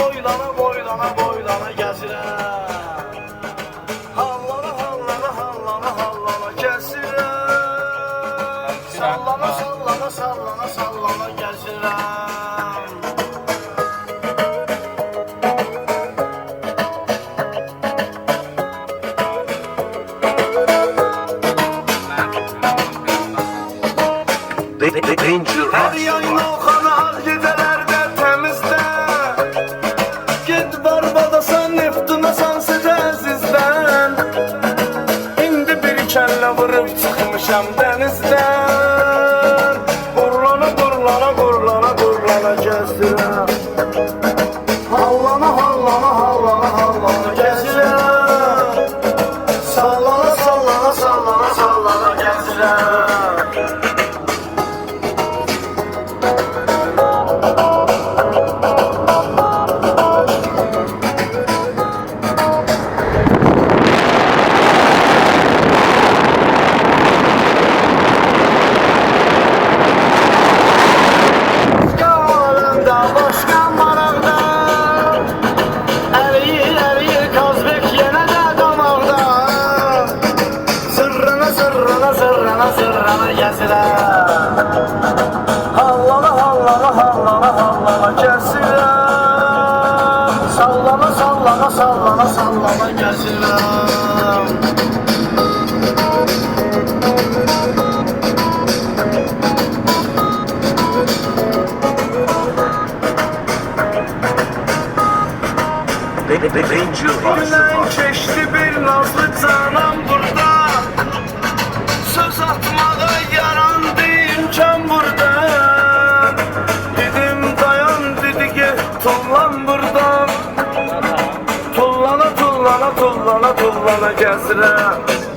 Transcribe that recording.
boylana boylana boylana gəzirəm. Hallana hallana hallana hallana gəzirəm. Sallana sallana sallana sallana gəzirəm. Her yayın oxana gecələrdə təmizdə. Get Barbadasa Neftuna Sansetə əzizdən. İndi bir kəllə vırıb çıxmışam dənizdən. Qurlana qurlana qurlana qurlana gəzdirəm. Hallana hallana hallana hallana gəzirəm. Sallana sallana sallana sallana gəzirəm. Zırrana gəzirəm. Hallana hallana hallana hallana gəzirəm. Sallana sallana sallana sallana gəzirəm. Gündən keçdi bir nazlı canam burada. Söz atmağa yarandı imkan burada. Dedim dayan, dedi gel tullan buradan. Tullana tullana tullana tullana gəzirəm.